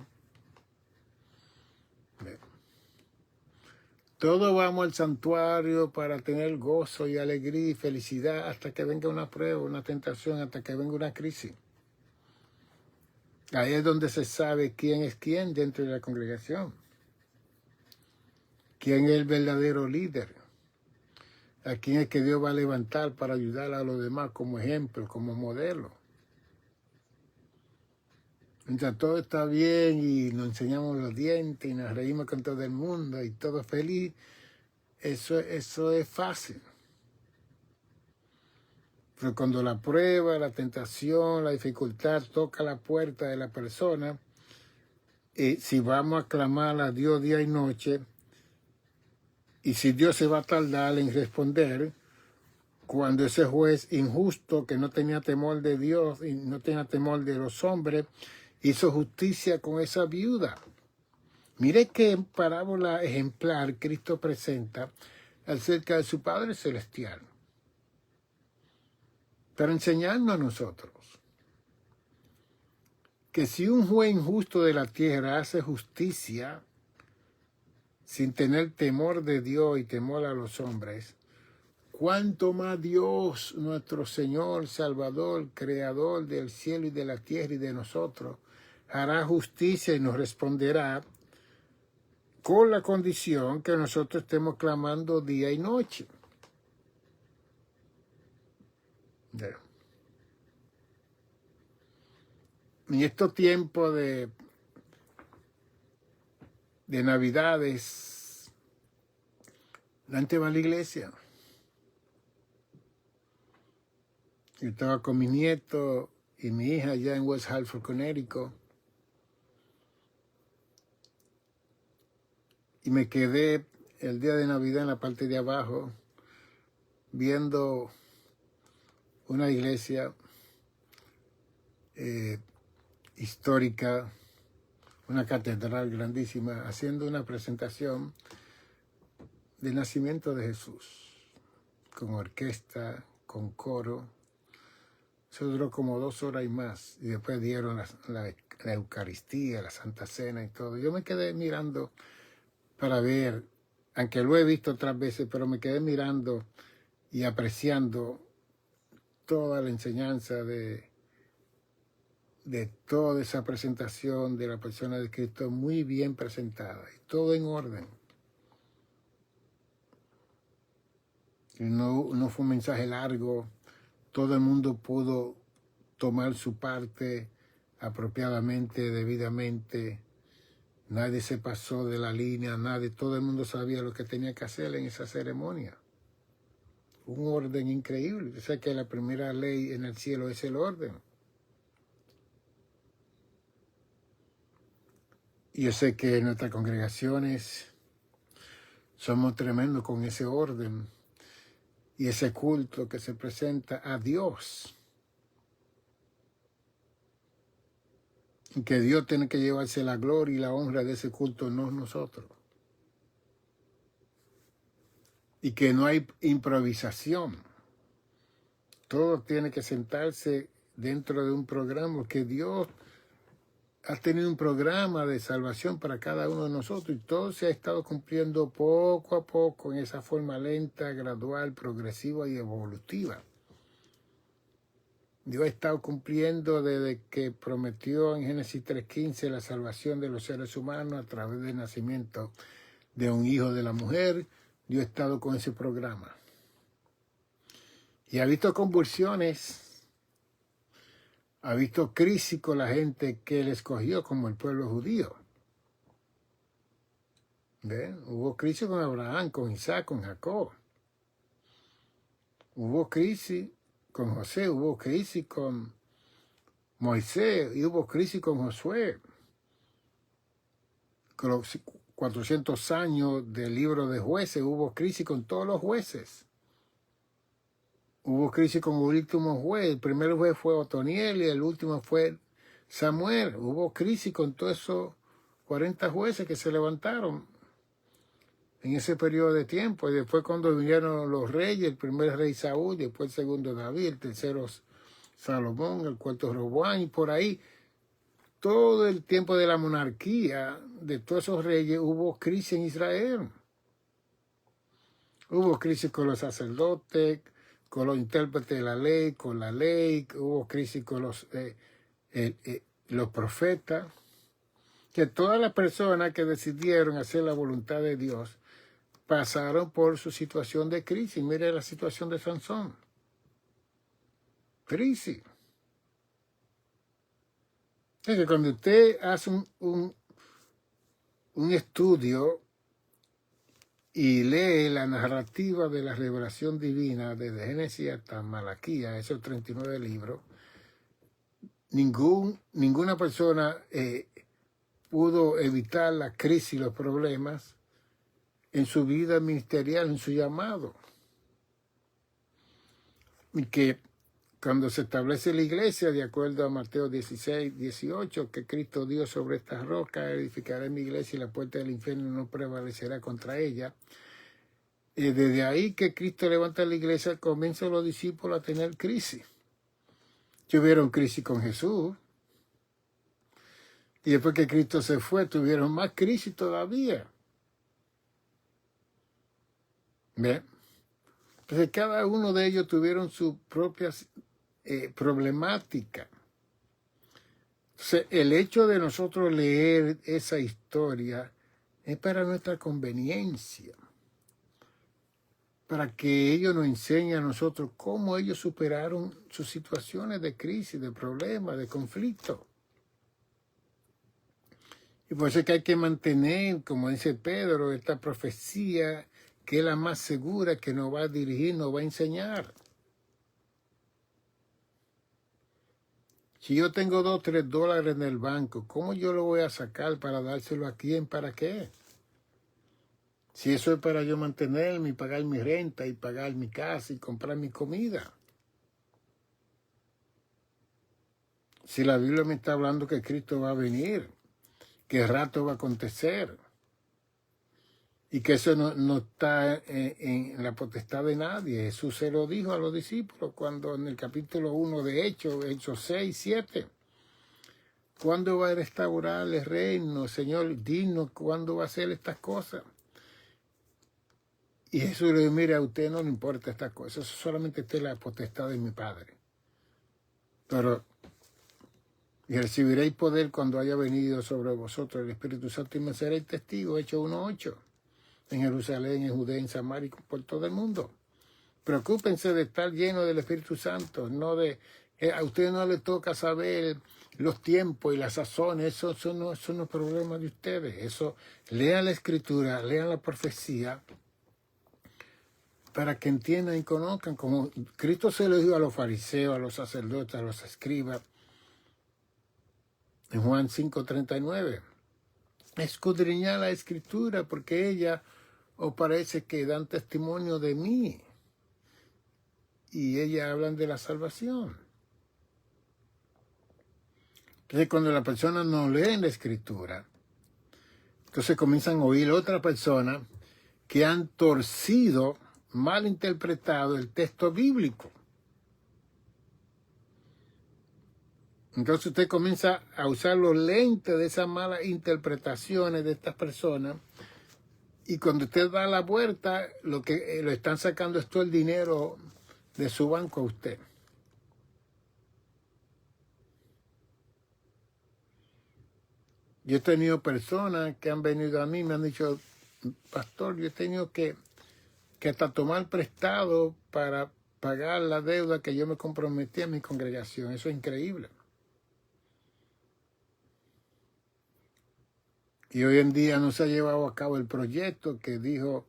Todos vamos al santuario para tener gozo y alegría y felicidad hasta que venga una prueba, una tentación, hasta que venga una crisis. Ahí es donde se sabe quién es quién dentro de la congregación. ¿Quién es el verdadero líder? ¿A quién es que Dios va a levantar para ayudar a los demás como ejemplo, como modelo? Mientras todo está bien y nos enseñamos los dientes y nos reímos con todo el mundo y todo feliz, eso es fácil. Pero cuando la prueba, la tentación, la dificultad toca la puerta de la persona, si vamos a clamar a Dios día y noche, y si Dios se va a tardar en responder, cuando ese juez injusto que no tenía temor de Dios y no tenía temor de los hombres, hizo justicia con esa viuda. Mire qué parábola ejemplar Cristo presenta acerca de su Padre Celestial, para enseñarnos a nosotros que si un juez injusto de la tierra hace justicia sin tener temor de Dios y temor a los hombres, cuánto más Dios, nuestro Señor, Salvador, Creador del cielo y de la tierra y de nosotros, hará justicia y nos responderá con la condición que nosotros estemos clamando día y noche. En estos tiempos de Navidades, la gente va a la iglesia. Yo estaba con mi nieto y mi hija allá en West Hartford, Connecticut, y me quedé el día de Navidad en la parte de abajo viendo una iglesia histórica, una catedral grandísima, haciendo una presentación del nacimiento de Jesús, con orquesta, con coro. Eso duró como 2 horas y más, y después dieron la Eucaristía, la Santa Cena y todo. Yo me quedé mirando para ver, aunque lo he visto otras veces, pero me quedé mirando y apreciando toda la enseñanza de toda esa presentación de la persona de Cristo, muy bien presentada, y todo en orden. Y no fue un mensaje largo, todo el mundo pudo tomar su parte apropiadamente, debidamente. Nadie se pasó de la línea, todo el mundo sabía lo que tenía que hacer en esa ceremonia. Un orden increíble. Yo sé que la primera ley en el cielo es el orden. Y yo sé que en nuestras congregaciones somos tremendos con ese orden y ese culto que se presenta a Dios. Y que Dios tiene que llevarse la gloria y la honra de ese culto, no nosotros. Y que no hay improvisación. Todo tiene que sentarse dentro de un programa, porque Dios ha tenido un programa de salvación para cada uno de nosotros y todo se ha estado cumpliendo poco a poco en esa forma lenta, gradual, progresiva y evolutiva. Dios ha estado cumpliendo desde que prometió en Génesis 3:15 la salvación de los seres humanos a través del nacimiento de un hijo de la mujer. Dios ha estado con ese programa. Y ha visto convulsiones, ha visto crisis con la gente que él escogió como el pueblo judío. ¿Ven? Hubo crisis con Abraham, con Isaac, con Jacob. Hubo crisis con José, hubo crisis con Moisés y hubo crisis con Josué. Con los 400 años del libro de jueces, hubo crisis con todos los jueces. Hubo crisis con el último juez. El primer juez fue Otoniel y el último fue Samuel. Hubo crisis con todos esos 40 jueces que se levantaron en ese periodo de tiempo. Y después cuando vinieron los reyes, el primer rey Saúl, después el segundo David, el tercero Salomón, el cuarto Roboam, y por ahí, todo el tiempo de la monarquía de todos esos reyes, hubo crisis en Israel. Hubo crisis con los sacerdotes, con los intérpretes de la ley, con la ley, hubo crisis con los profetas, que todas las personas que decidieron hacer la voluntad de Dios pasaron por su situación de crisis. Mire la situación de Sansón. Crisis. Es que cuando usted hace un estudio y lee la narrativa de la revelación divina desde Génesis hasta Malaquías, esos 39 libros, ninguna persona pudo evitar la crisis y los problemas en su vida ministerial, en su llamado. Y que cuando se establece la iglesia, de acuerdo a Mateo 16:18, que Cristo dio sobre estas rocas, edificaré mi iglesia y la puerta del infierno no prevalecerá contra ella. Desde ahí que Cristo levanta la iglesia, comienzan los discípulos a tener crisis. Tuvieron crisis con Jesús. Y después que Cristo se fue, tuvieron más crisis todavía. ¿Ve? Entonces cada uno de ellos tuvieron sus propias problemáticas. Entonces el hecho de nosotros leer esa historia es para nuestra conveniencia, para que ellos nos enseñen a nosotros cómo ellos superaron sus situaciones de crisis, de problemas, de conflicto. Y por eso es que hay que mantener, como dice Pedro, esta profecía que es la más segura, que nos va a dirigir, nos va a enseñar. Si yo tengo $2 o $3 en el banco, ¿cómo yo lo voy a sacar para dárselo a quién? ¿Para qué? Si eso es para yo mantenerme y pagar mi renta y pagar mi casa y comprar mi comida. Si la Biblia me está hablando que Cristo va a venir, que el rato va a acontecer y que eso no está en la potestad de nadie. Jesús se lo dijo a los discípulos cuando en el capítulo 1 de Hechos 6, 7. ¿Cuándo va a restaurar el reino, Señor? Dinos cuándo va a hacer estas cosas. Y Jesús le dijo, mire, a usted no le importa estas cosas, eso solamente está en la potestad de mi Padre. Pero y recibiréis poder cuando haya venido sobre vosotros el Espíritu Santo y me seréis testigos, Hechos 1:8, en Jerusalén, en Judea, en Samaria y por todo el mundo. Preocúpense de estar llenos del Espíritu Santo, no de... a ustedes no les toca saber los tiempos y las sazones, eso no son los problemas de ustedes. Eso, lean la Escritura, lean la profecía, para que entiendan y conozcan, como Cristo se lo dijo a los fariseos, a los sacerdotes, a los escribas, en Juan 5:39. Escudriñad la Escritura, porque ella os parece que dan testimonio de mí. Y ellas hablan de la salvación. Entonces, cuando la persona no lee la Escritura, entonces comienzan a oír otra persona que han torcido, mal interpretado el texto bíblico. Entonces usted comienza a usar los lentes de esas malas interpretaciones de estas personas y cuando usted da la vuelta, lo que lo están sacando es todo el dinero de su banco a usted. Yo he tenido personas que han venido a mí, me han dicho, pastor, yo he tenido que hasta tomar prestado para pagar la deuda que yo me comprometí a mi congregación. Eso es increíble. Y hoy en día no se ha llevado a cabo el proyecto que dijo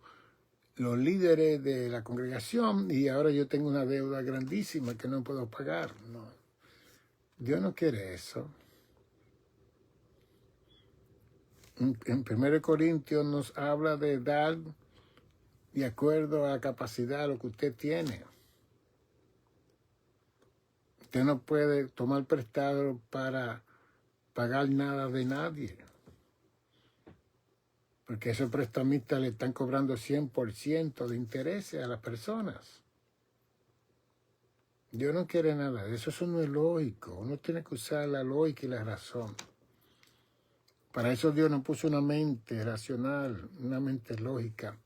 los líderes de la congregación y ahora yo tengo una deuda grandísima que no puedo pagar. No. Dios no quiere eso. En 1 Corintios nos habla de dar de acuerdo a la capacidad, lo que usted tiene. Usted no puede tomar prestado para pagar nada de nadie. Porque esos prestamistas le están cobrando 100% de intereses a las personas. Dios no quiere nada de eso. Eso no es lógico. Uno tiene que usar la lógica y la razón. Para eso Dios nos puso una mente racional, una mente lógica,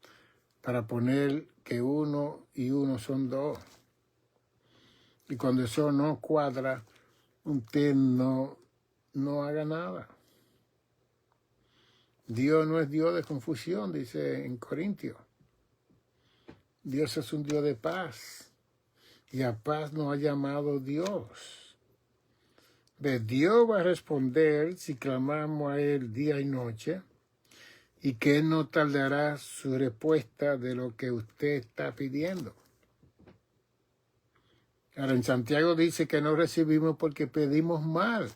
para poner que uno y uno son dos. Y cuando eso no cuadra, usted no haga nada. Dios no es Dios de confusión, dice en Corintios. Dios es un Dios de paz. Y a paz nos ha llamado Dios. Dios va a responder si clamamos a Él día y noche y que Él no tardará su respuesta de lo que usted está pidiendo. Ahora en Santiago dice que no recibimos porque pedimos mal.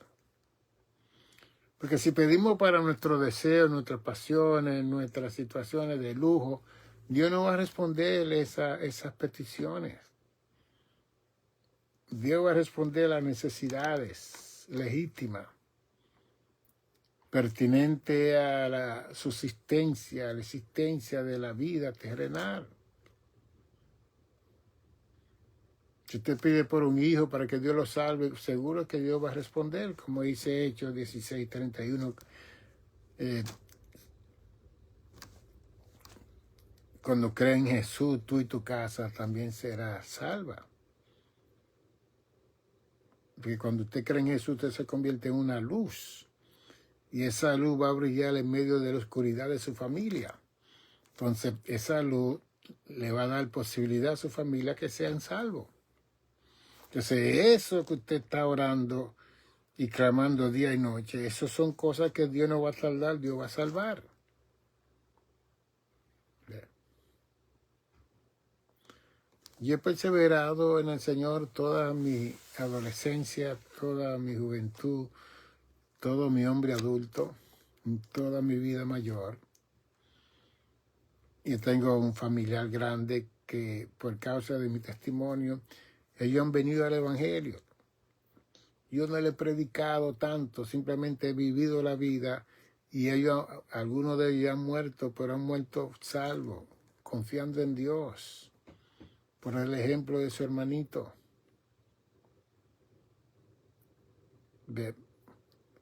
Porque si pedimos para nuestros deseos, nuestras pasiones, nuestras situaciones de lujo, Dios no va a responder esas peticiones. Dios va a responder las necesidades legítimas, pertinentes a la subsistencia, a la existencia de la vida terrenal. Si usted pide por un hijo para que Dios lo salve, seguro que Dios va a responder, como dice Hechos 16:31. Cuando cree en Jesús, tú y tu casa también serás salva. Porque cuando usted cree en Jesús, usted se convierte en una luz. y esa luz va a brillar en medio de la oscuridad de su familia. Entonces, esa luz le va a dar posibilidad a su familia que sean salvos. Entonces, eso que usted está orando y clamando día y noche, eso son cosas que Dios no va a tardar, Dios va a salvar. Yo he perseverado en el Señor toda mi adolescencia, toda mi juventud, todo mi hombre adulto, toda mi vida mayor. Y tengo un familiar grande que por causa de mi testimonio, ellos han venido al Evangelio. Yo no le he predicado tanto, simplemente he vivido la vida y ellos, algunos de ellos han muerto, pero han muerto salvos, confiando en Dios, por el ejemplo de su hermanito.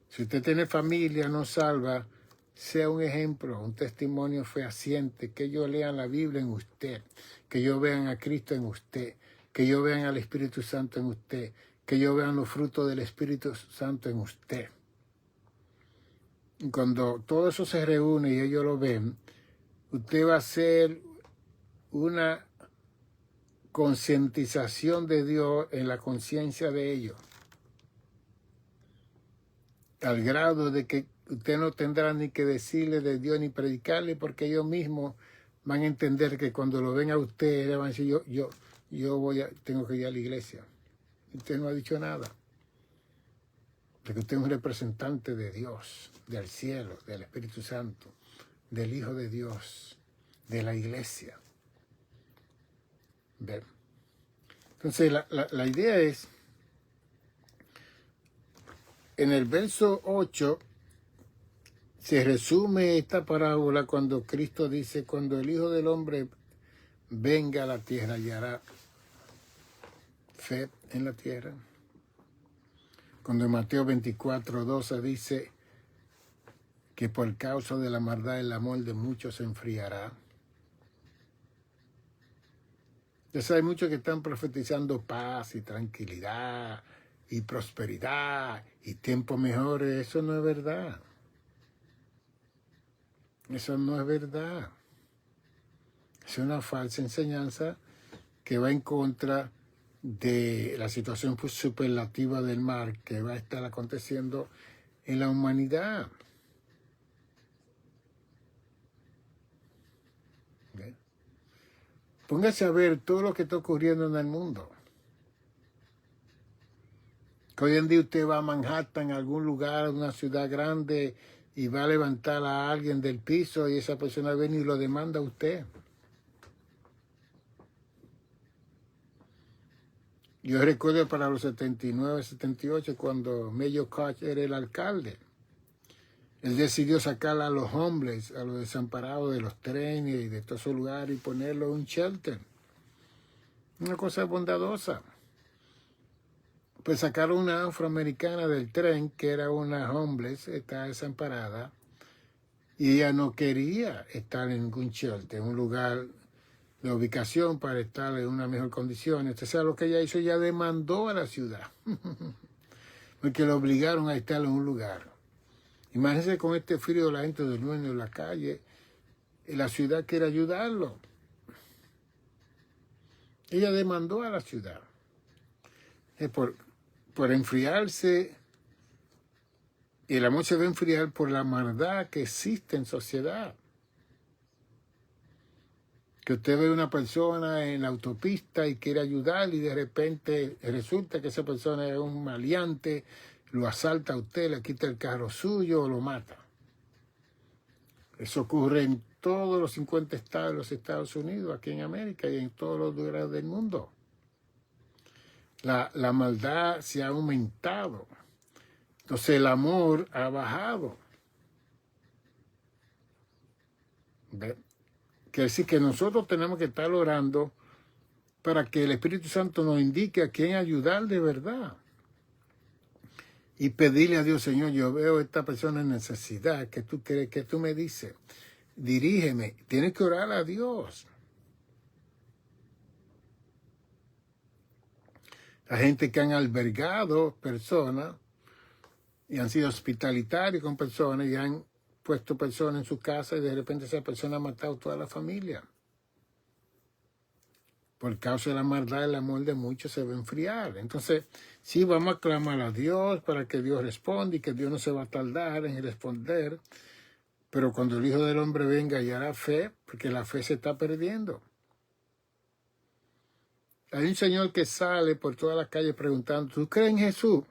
Si usted tiene familia no salva, sea un ejemplo, un testimonio fehaciente, que ellos lean la Biblia en usted, que ellos vean a Cristo en usted, que ellos vean al Espíritu Santo en usted, que ellos vean los frutos del Espíritu Santo en usted. Y cuando todo eso se reúne y ellos lo ven, usted va a hacer una concientización de Dios en la conciencia de ellos, al grado de que usted no tendrá ni que decirle de Dios ni predicarle, porque ellos mismos van a entender que cuando lo ven a usted, le van a decir, tengo que ir a la iglesia. Usted no ha dicho nada. Porque usted es un representante de Dios, del cielo, del Espíritu Santo, del Hijo de Dios, de la iglesia. ¿Ven? Entonces, la idea es, en el verso 8, se resume esta parábola cuando Cristo dice, cuando el Hijo del Hombre venga a la tierra y hará fe en la tierra. Cuando en Mateo 24:12 dice que por causa de la maldad el amor de muchos se enfriará. Entonces hay muchos que están profetizando paz y tranquilidad y prosperidad y tiempos mejores. Eso no es verdad. Eso no es verdad. Es una falsa enseñanza que va en contra de la situación superlativa del mal que va a estar aconteciendo en la humanidad. ¿Ve? Póngase a ver todo lo que está ocurriendo en el mundo. Que hoy en día usted va a Manhattan, a algún lugar, a una ciudad grande, y va a levantar a alguien del piso y esa persona viene y lo demanda a usted. Yo recuerdo para los 79, 78, cuando Mayor Koch era el alcalde. Él decidió sacar a los homeless, a los desamparados de los trenes y de todos esos lugares y ponerlos en un shelter. Una cosa bondadosa. Pues sacaron una afroamericana del tren, que era una homeless, estaba desamparada, y ella no quería estar en ningún shelter, en un lugar de ubicación para estar en una mejor condición. Entonces, lo que ella hizo, ella demandó a la ciudad, porque la obligaron a estar en un lugar. Imagínense con este frío, la gente durmiendo en la calle, y la ciudad quiere ayudarlo. Ella demandó a la ciudad. Por enfriarse, y el amor se va a enfriar por la maldad que existe en sociedad. Que usted ve una persona en la autopista y quiere ayudar y de repente resulta que esa persona es un maleante, lo asalta a usted, le quita el carro suyo o lo mata. Eso ocurre en todos los 50 estados de los Estados Unidos, aquí en América y en todos los lugares del mundo. La maldad se ha aumentado. Entonces el amor ha bajado. ¿Ve? Quiere decir que nosotros tenemos que estar orando para que el Espíritu Santo nos indique a quién ayudar de verdad. Y pedirle a Dios, Señor, yo veo a esta persona en necesidad, que tú crees, que tú me dices, dirígeme. Tienes que orar a Dios. La gente que han albergado personas y han sido hospitalitarios con personas y han puesto personas en su casa y de repente esa persona ha matado a toda la familia. Por causa de la maldad, el amor de muchos se va a enfriar. Entonces, sí, vamos a clamar a Dios para que Dios responda y que Dios no se va a tardar en responder. Pero cuando el Hijo del Hombre venga y hará fe, porque la fe se está perdiendo. Hay un señor que sale por todas las calles preguntando, ¿tú crees en Jesús?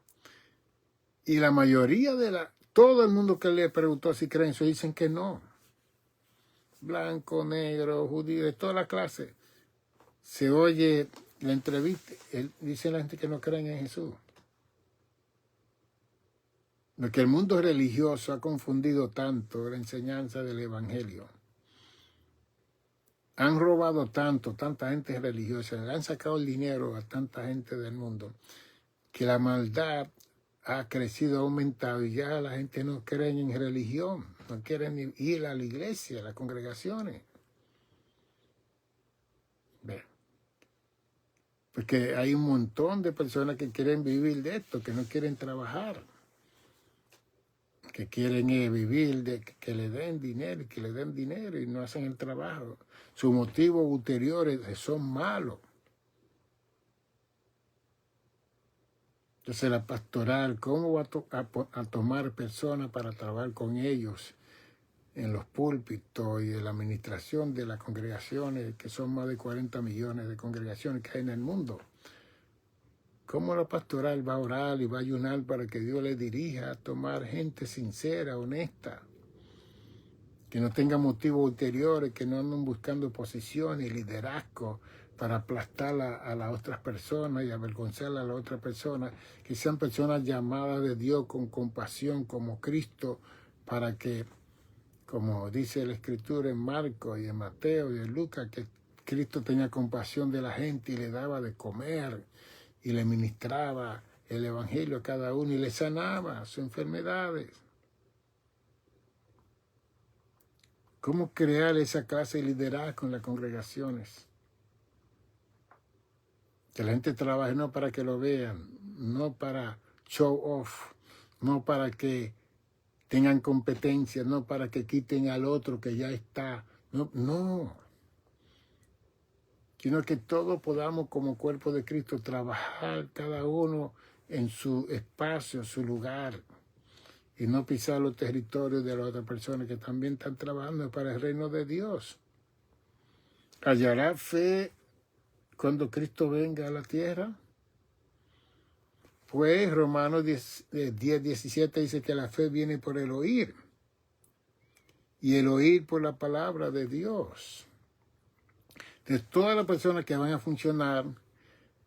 Y la mayoría todo el mundo que le preguntó si creen en Jesús dicen que no. Blanco, negro, judío, de toda la clase. Se oye la entrevista, dice la gente que no creen en Jesús. Porque el mundo religioso ha confundido tanto la enseñanza del Evangelio. Han robado tanta gente religiosa, le han sacado el dinero a tanta gente del mundo, que la maldad ha crecido, ha aumentado, y ya la gente no cree en religión, no quieren ni ir a la iglesia, a las congregaciones. Ve. Porque hay un montón de personas que quieren vivir de esto, que no quieren trabajar, que quieren vivir de que le den dinero y no hacen el trabajo. Sus motivos ulteriores son malos. Entonces la pastoral, ¿cómo va a tomar personas para trabajar con ellos en los púlpitos y en la administración de las congregaciones, que son más de 40 millones de congregaciones que hay en el mundo? ¿Cómo la pastoral va a orar y va a ayunar para que Dios le dirija a tomar gente sincera, honesta, que no tenga motivos ulteriores, que no anden buscando posiciones y liderazgo para aplastar a las otras personas y avergonzar a las otras personas, que sean personas llamadas de Dios con compasión como Cristo, para que, como dice la Escritura en Marcos y en Mateo y en Lucas, que Cristo tenía compasión de la gente y le daba de comer y le ministraba el Evangelio a cada uno y le sanaba sus enfermedades. ¿Cómo crear esa clase de liderazgo en las congregaciones? Que la gente trabaje no para que lo vean, no para show off, no para que tengan competencia, no para que quiten al otro que ya está. No. Sino que todos podamos como cuerpo de Cristo trabajar cada uno en su espacio, en su lugar, y no pisar los territorios de las otras personas que también están trabajando para el reino de Dios. ¿Hallará fe cuando Cristo venga a la tierra? Pues Romanos 10:17 dice que la fe viene por el oír, y el oír por la palabra de Dios. De todas las personas que van a funcionar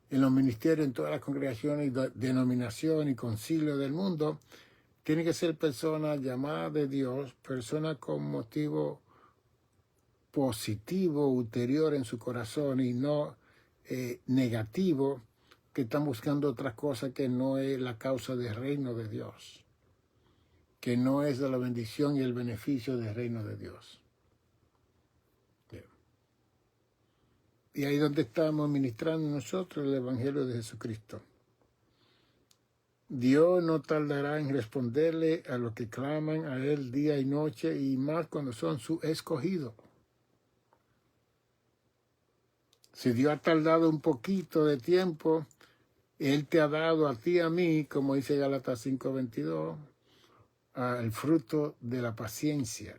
en los ministerios, en todas las congregaciones, denominaciones y concilios del mundo, tienen que ser personas llamadas de Dios, personas con motivo positivo, ulterior en su corazón y no negativo, que están buscando otra cosa que no es la causa del reino de Dios, que no es de la bendición y el beneficio del reino de Dios. Y ahí es donde estamos ministrando nosotros el Evangelio de Jesucristo. Dios no tardará en responderle a los que claman a Él día y noche, y más cuando son sus escogidos. Si Dios ha tardado un poquito de tiempo, Él te ha dado a ti y a mí, como dice Gálatas 5:22, el fruto de la paciencia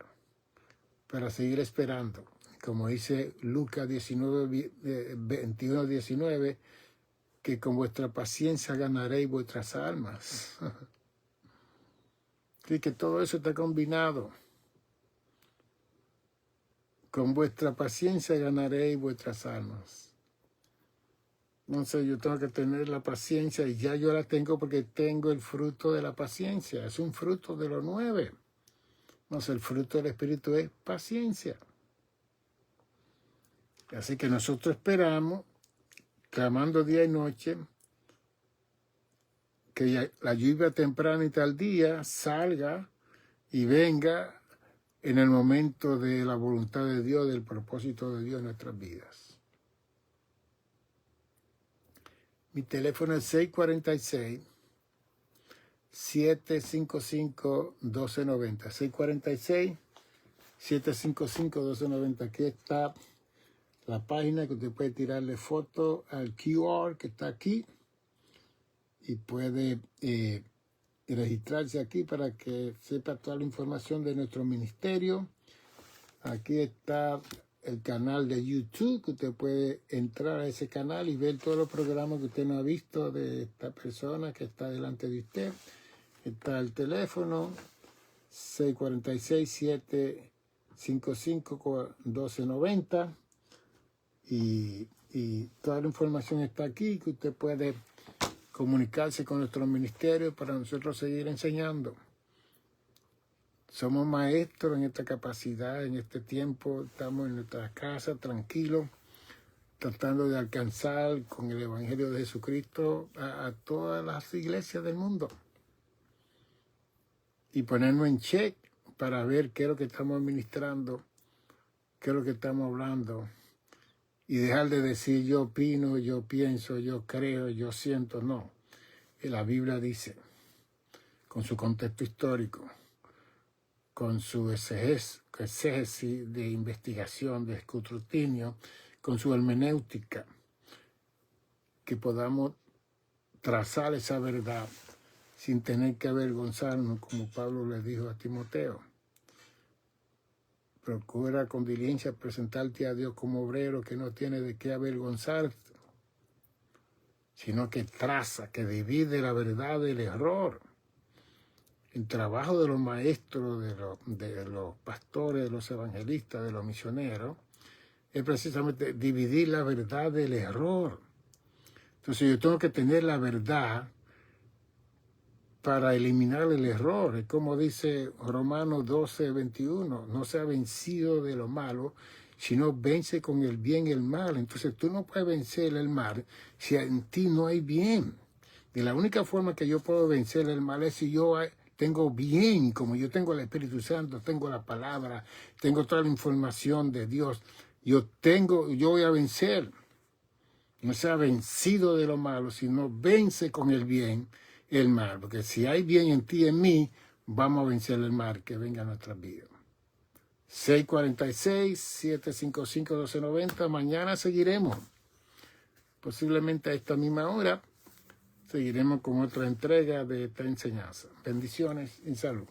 para seguir esperando. Como dice Lucas 21:19, que con vuestra paciencia ganaréis vuestras almas. Así que todo eso está combinado. Con vuestra paciencia ganaréis vuestras almas. Entonces yo tengo que tener la paciencia, y ya yo la tengo porque tengo el fruto de la paciencia. Es un fruto de los 9. Entonces el fruto del Espíritu es paciencia. Así que nosotros esperamos, clamando día y noche, que la lluvia temprana y tardía salga y venga en el momento de la voluntad de Dios, del propósito de Dios en nuestras vidas. Mi teléfono es 646-755-1290. 646-755-1290. Aquí está la página que usted puede tirarle foto al QR que está aquí y puede registrarse aquí para que sepa toda la información de nuestro ministerio. Aquí está el canal de YouTube, que usted puede entrar a ese canal y ver todos los programas que usted no ha visto de esta persona que está delante de usted. Está el teléfono 646-755-1290 y toda la información está aquí, que usted puede comunicarse con nuestro ministerio para nosotros seguir enseñando. Somos maestros en esta capacidad, en este tiempo. Estamos en nuestra casa, tranquilos, tratando de alcanzar con el Evangelio de Jesucristo a todas las iglesias del mundo. Y ponernos en check para ver qué es lo que estamos administrando, qué es lo que estamos hablando. Y dejar de decir yo opino, yo pienso, yo creo, yo siento. No. La Biblia dice, con su contexto histórico, con su exégesis de investigación, de escrutinio, con su hermenéutica, que podamos trazar esa verdad sin tener que avergonzarnos, como Pablo le dijo a Timoteo. Procura con diligencia presentarte a Dios como obrero que no tiene de qué avergonzarte, sino que traza, que divide la verdad del error. El trabajo de los maestros, de los pastores, de los evangelistas, de los misioneros, es precisamente dividir la verdad del error. Entonces yo tengo que tener la verdad para eliminar el error. Es como dice Romanos 12:21, no sea vencido de lo malo, sino vence con el bien el mal. Entonces tú no puedes vencer el mal si en ti no hay bien. Y la única forma que yo puedo vencer el mal es si yo tengo bien, como yo tengo el Espíritu Santo, tengo la palabra, tengo toda la información de Dios. Yo voy a vencer. No sea vencido de lo malo, sino vence con el bien el mal. Porque si hay bien en ti y en mí, vamos a vencer el mal que venga a nuestras vidas. 646-755-1290. Mañana seguiremos. Posiblemente a esta misma hora seguiremos con otra entrega de esta enseñanza. Bendiciones y salud.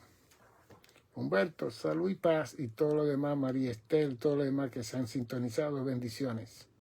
Humberto, salud y paz y todo lo demás, María Estel, todo lo demás que se han sintonizado, bendiciones.